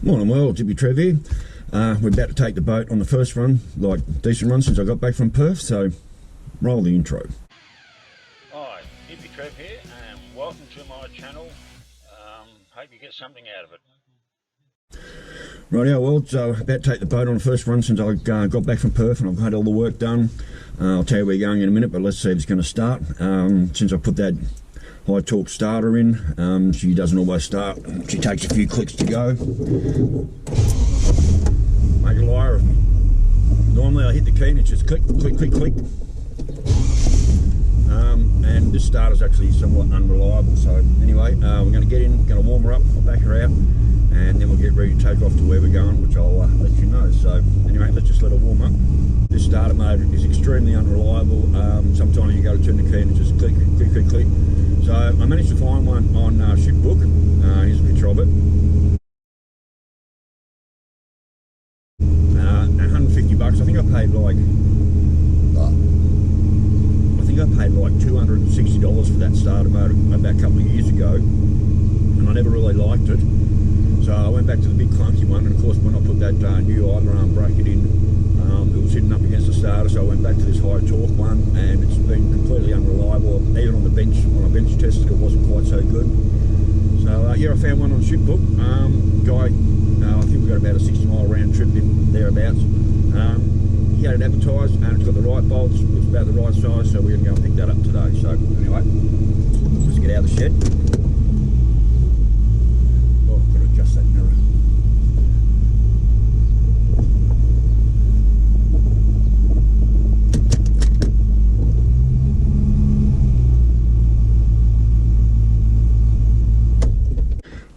Morning world, Hippy Trev here. We're about to take the boat on the first run, like decent run since I got back from Perth, so roll the intro. Hi, Hippy Trev here and welcome to my channel. Hope you get something out of it. Rightio world, so about to take the boat on the first run since I got back from Perth and I've had all the work done. I'll tell you where we're going in a minute, but let's see if it's going to start. Since I put that high torque starter in, she doesn't always start. She takes a few clicks to go. Make a liar of me. Normally I hit the key and it's just click, click, click, click. And this starter's actually somewhat unreliable. So anyway, we're going to get in, going to warm her up, I'll back her out, and then we'll get ready to take off to where we're going, which I'll let you know. So anyway, let's just let her warm up. This starter mode is extremely unreliable. Sometimes you go to turn the key and it just click, click, click, click. So I managed to find one on Shipbook. Here's a picture of it. 150 bucks. I think I paid like $260 for that starter motor about a couple of years ago, and I never really liked it. So I went back to the big clunky one, and of course when I put that new idler arm bracket in, it was hitting up against the starter, so I went back to this high torque one, and it's been completely unreliable. Even on the bench, when I bench tested, it wasn't quite so good. So yeah, I found one on Shipbook. Guy, I think we got about a 60-mile round trip in thereabouts. He had it advertised, and it's got the right bolts, it was about the right size, so we're going to go and pick that up today. So anyway, let's get out of the shed. Oh, I've got to adjust that mirror.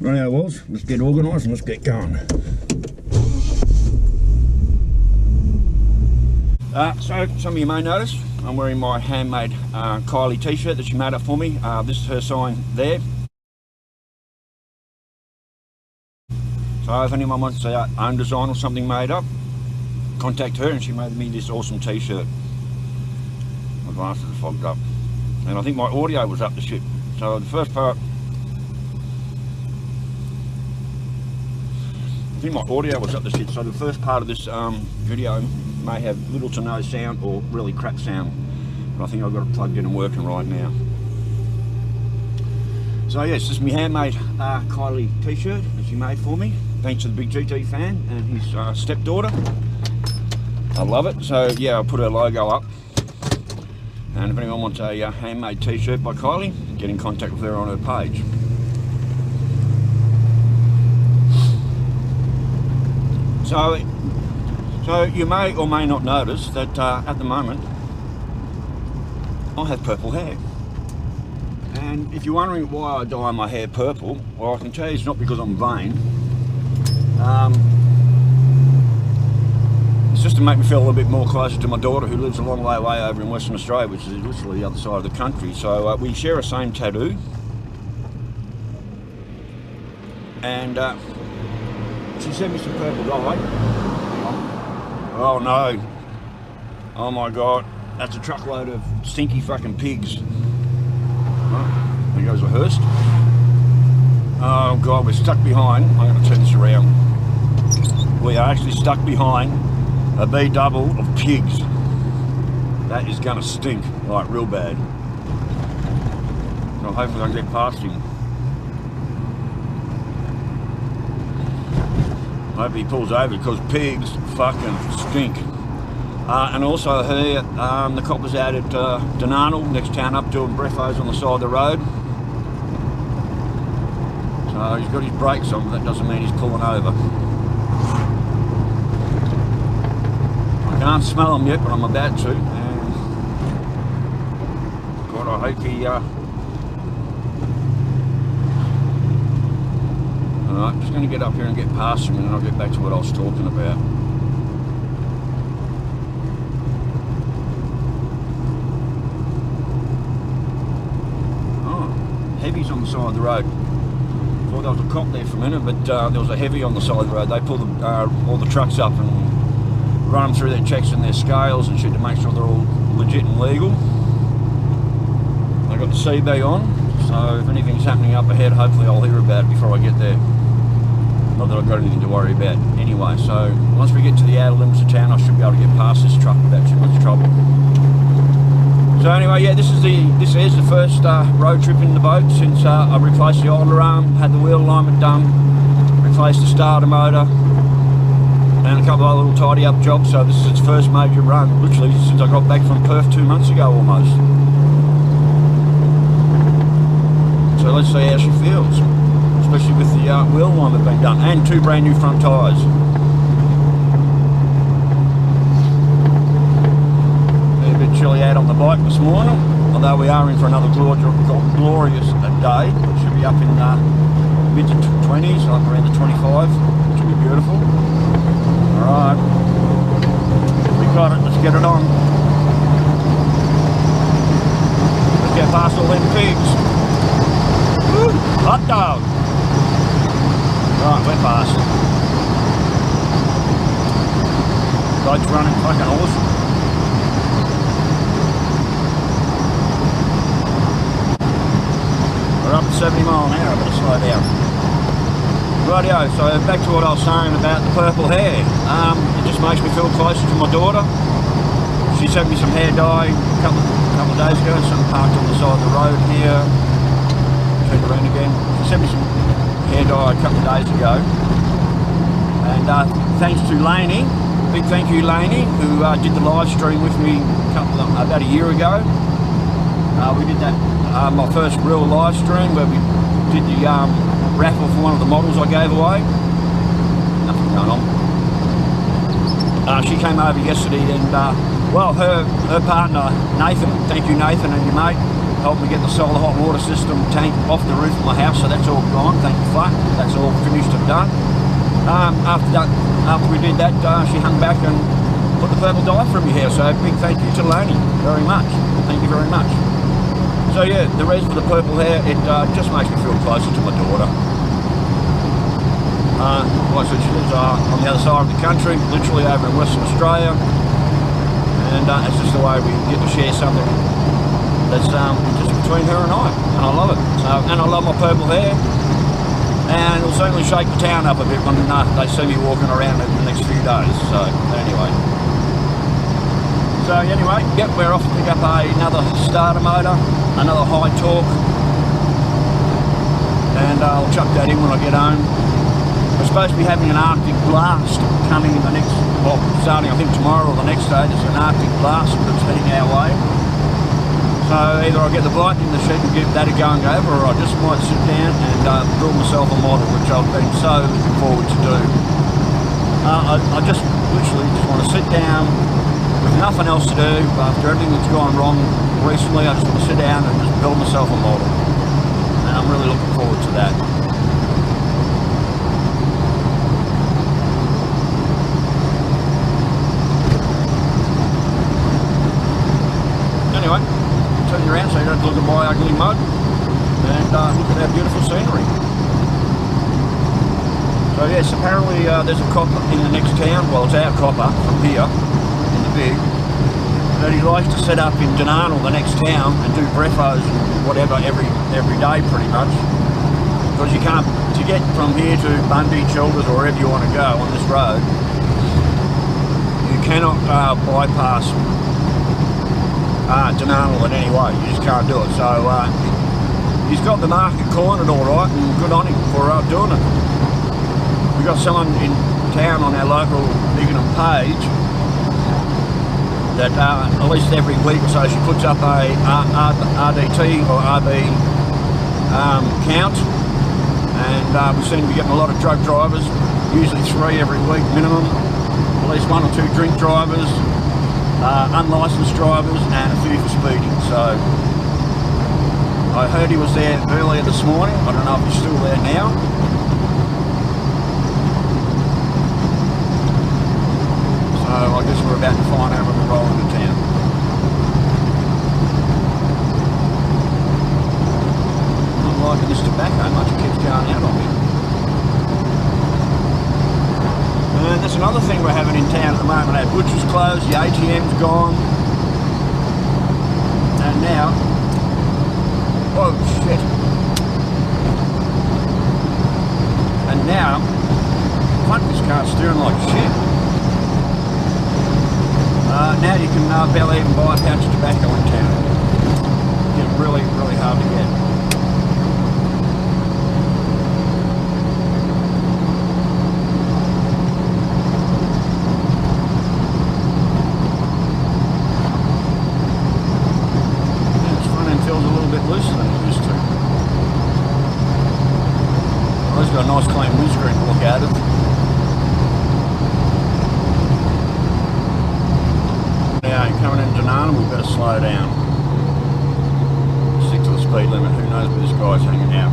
Right, how it was. Let's get organised and let's get going. So some of you may notice I'm wearing my handmade Kylie t-shirt that she made up for me. This is her sign there. So if anyone wants their own design or something made up, contact her, and she made me this awesome t-shirt. My glasses are fogged up, and I think my audio was up the shit. So the first part, I think my audio was up the shit, so the first part of this video may have little to no sound or really crap sound, but I think I've got it plugged in and working right now. So yes, this is my handmade Kylie t-shirt that she made for me, thanks to the big GT fan and his stepdaughter. I love it. So yeah, I'll put her logo up, and if anyone wants a handmade t-shirt by Kylie, get in contact with her on her page. So you may or may not notice that at the moment I have purple hair. And if you're wondering why I dye my hair purple, well, I can tell you it's not because I'm vain. It's just to make me feel a little bit more closer to my daughter, who lives a long way away over in Western Australia, which is literally the other side of the country. So we share a same tattoo. And she sent me some purple dye. Oh no. Oh my god. That's a truckload of stinky fucking pigs. Oh, there goes a hearse. Oh god, we're stuck behind. I'm going to turn this around. We are actually stuck behind a B-double of pigs. That is going to stink, like real bad. So hopefully I can get past him. I hope he pulls over, because pigs fucking stink. And also here, the copper's out at Dunarnal, next town up, doing brefos on the side of the road. So he's got his brakes on, but that doesn't mean he's pulling over. I can't smell him yet, but I'm about to. And God, I hope he... Alright, just going to get up here and get past him, and then I'll get back to what I was talking about. Oh, heavies on the side of the road. Thought there was a cop there for a minute, but there was a heavy on the side of the road. They pull all the trucks up and run them through their checks and their scales and shit to make sure they're all legit and legal. They got the CB on, so if anything's happening up ahead, hopefully I'll hear about it before I get there. Not that I've got anything to worry about anyway. So once we get to the outer limits of town, I should be able to get past this truck without too much trouble. So anyway, yeah, this is the first road trip in the boat since I replaced the idler arm, had the wheel alignment done, replaced the starter motor, and a couple of other little tidy up jobs. So this is its first major run, literally since I got back from Perth 2 months ago almost. So let's see how she feels, especially with the wheel alignment being done, and 2 brand new front tyres. A bit chilly out on the bike this morning, although we are in for another glorious day. It should be up in mid to 20s, like around the 25, which will be beautiful. Alright, we got it, let's get it on. Let's get past all them pigs. Woo, hot dog. Right, we're past. Boat's running fucking awesome. We're up at 70 mile an hour, I better slow down. Rightio, so back to what I was saying about the purple hair. It just makes me feel closer to my daughter. She sent me some hair dye a couple of days ago, some parked on the side of the road here. Turn around again. She sent me some hair dye a couple of days ago. And thanks to Laney, big thank you Laney, who did the live stream with me about a year ago. We did that, my first real live stream where we did the raffle for one of the models I gave away. Nothing going on. She came over yesterday and, well, her partner, Nathan, thank you Nathan and your mate, helped me get the solar hot water system tank off the roof of my house, so that's all gone, thank you fuck. That's all finished and done. After we did that, she hung back and put the purple dye from your hair, so big thank you to Laney, very much. Thank you very much. So yeah, the reason for the purple hair, it just makes me feel closer to my daughter. Like I said, she lives on the other side of the country, literally over in Western Australia, and it's just the way we get to share something that's just between her and I love it. So, and I love my purple hair, and it'll certainly shake the town up a bit when they see me walking around in the next few days. So anyway. Yep, we're off to pick up another starter motor, another high torque, and I'll chuck that in when I get home. We're supposed to be having an Arctic blast coming in the next, well, starting I think tomorrow or the next day. There's an Arctic blast that's heading our way. So either I'll get the bike in the shed and give that a go and go over, or I just might sit down and build myself a model, which I've been so looking forward to do. I just literally just want to sit down with nothing else to do. After everything that's gone wrong recently, I just want to sit down and just build myself a model. And I'm really looking forward to that. Anyway, turn you around so you don't look at my ugly mud, and look at our beautiful scenery. So yes, apparently there's a copper in the next town, well it's our copper from here, in the big, that he likes to set up in Dunarnal, the next town, and do breakfast and whatever every day pretty much. Because you can't, to get from here to Bundy, Childers, or wherever you want to go on this road, you cannot bypass Dunarnal in any way. You just can't do it. So he's got the market cornered all right, and good on him for doing it. We've got someone in town on our local Bignum page that at least every week or so she puts up a RDT or RB count, and we seem to be getting a lot of drug drivers, usually 3 every week minimum, at least 1 or 2 drink drivers, unlicensed drivers, and a few for speeding. So I heard he was there earlier this morning. I don't know if he's still there now. So I guess we're about to find out when we roll into town. I'm not liking this tobacco much, it keeps going out on me. And that's another thing we're having in town at the moment. Our butcher's closed, the ATM's gone, and now, oh shit, and now night. This car's steering like shit. Now you can barely even buy a pouch of tobacco in town. It's really, really hard to get. Yeah, this front end feels a little bit looser than it used to. Well, it's got a nice clean windscreen to look at it. Now, coming into Nana, we better slow down. Stick to the speed limit. Who knows where this guy's hanging out.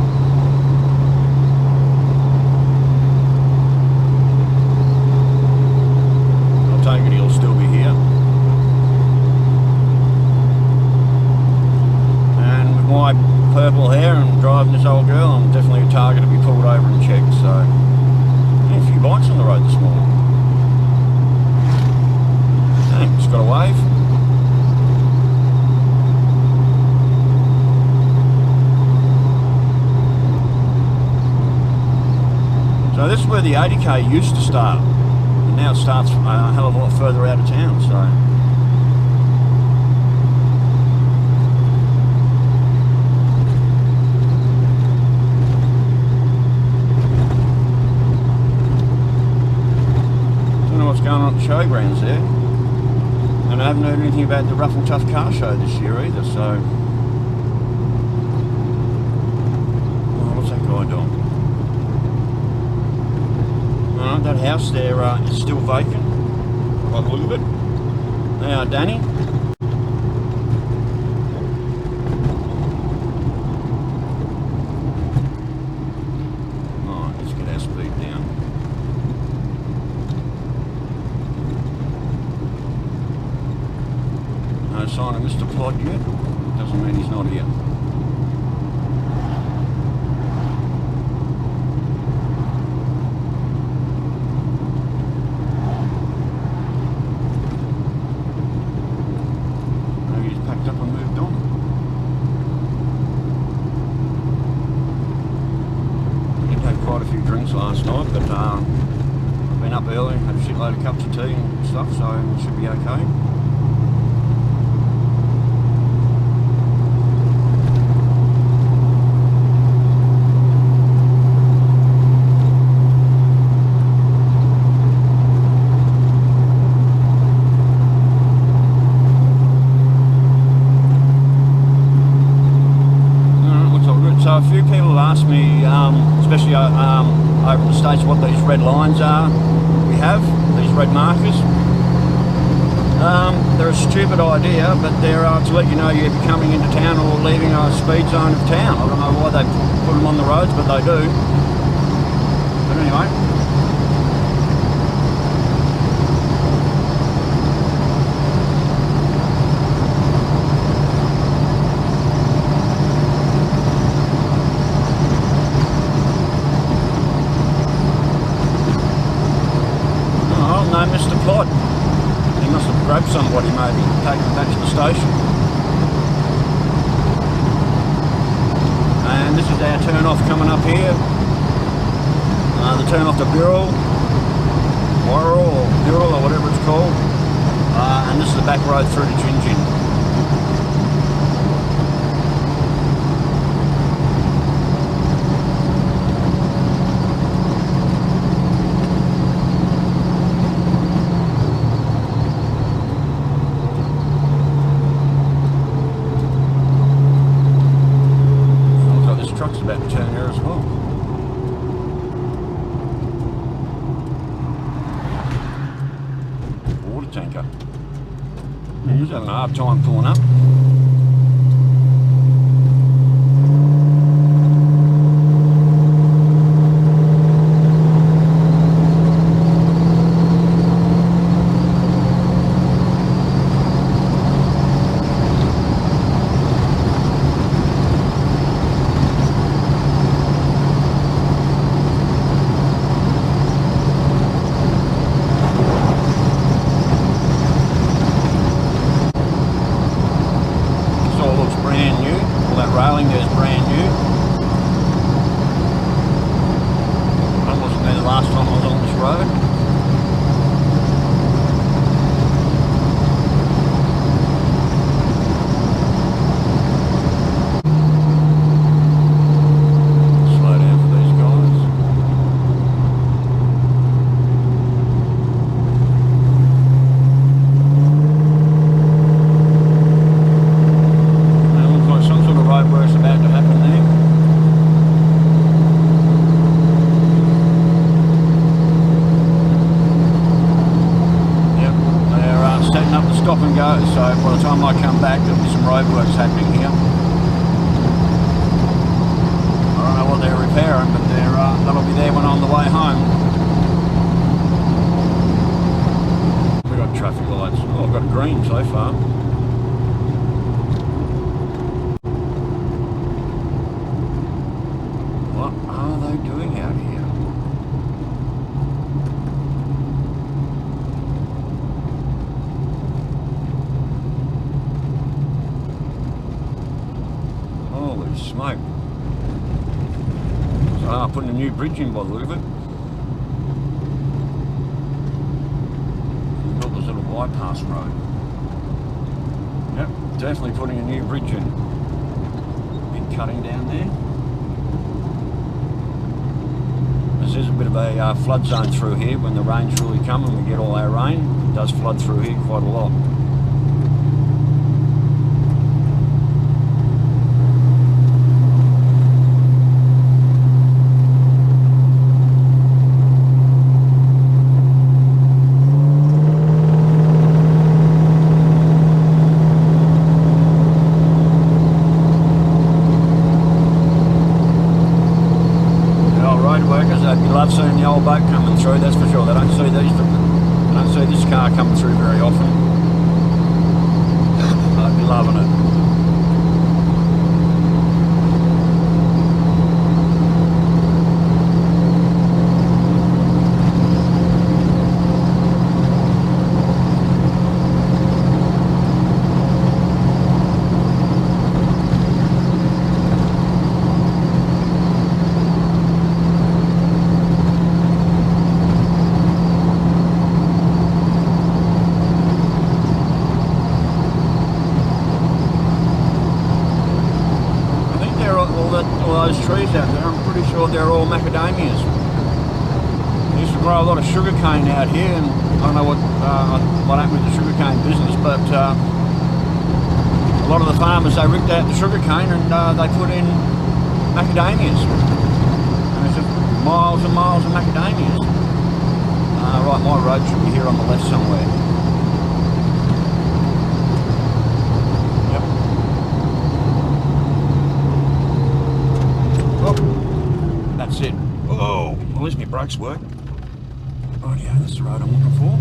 I'll take it he'll still be here. And with my purple hair and driving this old girl, I'm definitely a target to be pulled over and checked. So, yeah, a few bikes on the road this morning. Just got a wave. So this is where the 80k used to start, and now it starts a hell of a lot further out of town. So don't know what's going on at the showgrounds there. And I haven't heard anything about the Rough and Tough car show this year either, so... Oh, what's that guy doing? Alright, that house there is still vacant, by the look of it. Now, Danny. Alright, let's get our speed down. No sign of Mr. Plod yet. Doesn't mean he's not here. Maybe he's packed up and moved on. I did have quite a few drinks last night, but I've been up early, had a shitload of cups of tea and stuff, so it should be okay. So a few people have asked me, especially over in the States, what these red lines are we have, these red markers. They're a stupid idea, but they're to let you know you're coming into town or leaving a speed zone of town. I don't know why they put them on the roads, but they do. But anyway. Mr. Plod. He must have grabbed somebody, maybe, taken them back to the station. And this is our turn off coming up here. The turn off to Burrell, or Burrell, or whatever it's called. And this is the back road through to Gingin. About to turn here as well. Water tanker. He's having a hard time pulling up. go. So by the time I come back, there'll be some roadworks happening here. I don't know what they're repairing, but that'll be there when I'm on the way home. We've got traffic lights. Oh, I've got a green so far. What are they doing out here? Holy smoke. So putting a new bridge in by the look of it. Built this little bypass road. Yep, definitely putting a new bridge in. Big cutting down there. This is a bit of a flood zone through here. When the rains really come and we get all our rain, it does flood through here quite a lot. Love seeing the old boat coming through, that's for sure. They don't see this car coming through very often. I'd be loving it. All those trees out there, I'm pretty sure they're all macadamias. They used to grow a lot of sugar cane out here, and I don't know what happened with the sugar cane business, but a lot of the farmers, they ripped out the sugar cane and they put in macadamias. And there's just miles and miles of macadamias. Right, my road should be here on the left somewhere. That's it. Oh, at least my brakes work. Oh yeah, that's the road I'm looking for.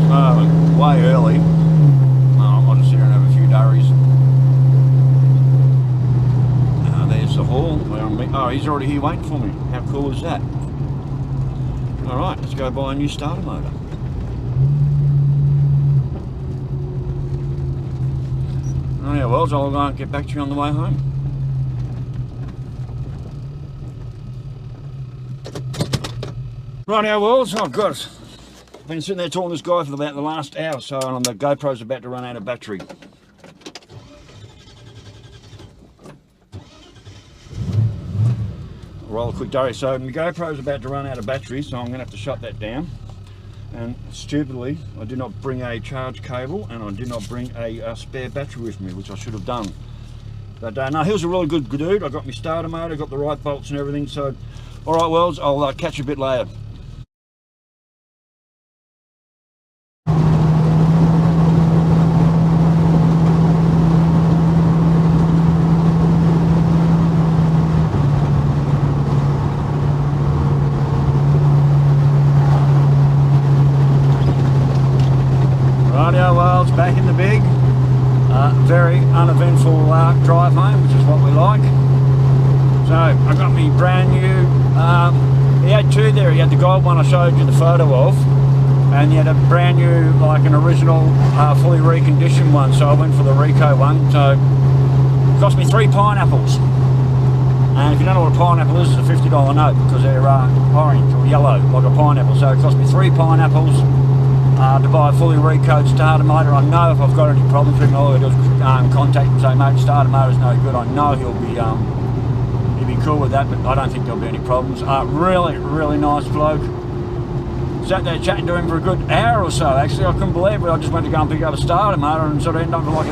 So, way early. I'll just sit here and have a few durries. There's the hall. Oh, he's already here waiting for me. How cool is that? Alright, let's go buy a new starter motor. Oh yeah, well, I'll get back to you on the way home. Right now, Wells, oh God, I've been sitting there talking to this guy for about the last hour or so, and the GoPro's about to run out of battery. Roll a quick durry. So my GoPro's about to run out of battery, so I'm going to have to shut that down. And stupidly, I did not bring a charge cable, and I did not bring a spare battery with me, which I should have done. But no, he was a really good dude. I got my starter motor, got the right bolts and everything. So, all right, Wells, I'll catch you a bit later. Rightio, Wells, back in the big. Very uneventful drive home, which is what we like. So I got me brand new, he had two there. He had the gold one I showed you the photo of, and he had a brand new, like an original, fully reconditioned one. So I went for the Rico one. So it cost me 3 pineapples. And if you don't know what a pineapple is, it's a $50 note because they're orange or yellow like a pineapple. So it cost me 3 pineapples. To buy a fully recode starter motor. I know if I've got any problems with him, all I do is contact him and say, mate, starter motor's no good. I know he'll be cool with that, but I don't think there'll be any problems. Really nice bloke. Sat there chatting to him for a good hour or so. Actually, I couldn't believe it. I just went to go and pick up a starter motor and sort of ended up like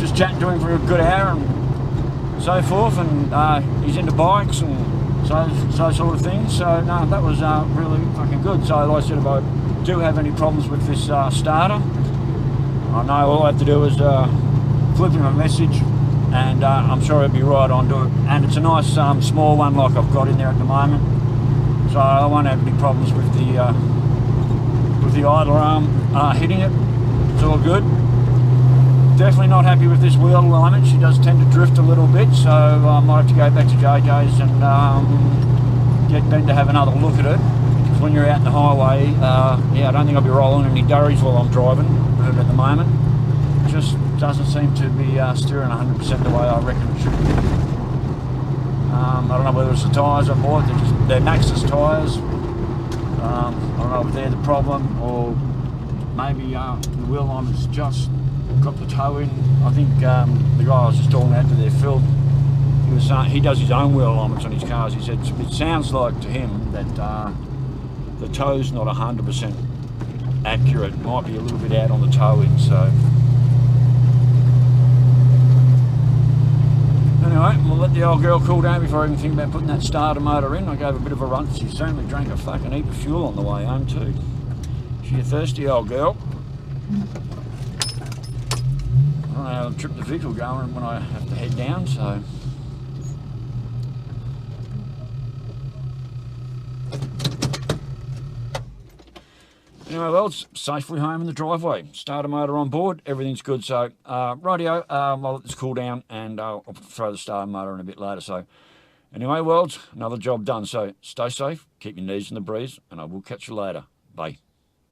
just chatting to him for a good hour and so forth. And he's into bikes and so sort of thing. So no, that was really fucking good. So like I said, if I do have any problems with this starter, I know all I have to do is flip him a message, and I'm sure he'll be right on to it. And it's a nice small one like I've got in there at the moment, so I won't have any problems with the idler arm hitting it. It's all good. Definitely not happy with this wheel alignment. She does tend to drift a little bit, so I might have to go back to JJ's and get Ben to have another look at it. Because when you're out in the highway, yeah, I don't think I'll be rolling any durries while I'm driving at the moment. It just doesn't seem to be steering 100% the way I reckon it should be. I don't know whether it's the tyres I bought. They're Maxxis tyres. I don't know if they're the problem, or maybe the wheel alignment's just got the toe in. I think the guy I was just talking out to there, Phil, he does his own wheel alignments on his cars. He said it sounds like to him that the toe's not 100% accurate. Might be a little bit out on the toe in. So anyway, we'll let the old girl cool down before I even think about putting that starter motor in. I gave a bit of a run. She certainly drank a fucking heap of fuel on the way home too. She's a thirsty old girl. I don't know how to trip the vehicle going when I have to head down, so. Anyway, well, it's safely home in the driveway. Starter motor on board, everything's good. So, rightio, I'll let this cool down and I'll throw the starter motor in a bit later. So, anyway, worlds, another job done. So, stay safe, keep your knees in the breeze, and I will catch you later. Bye.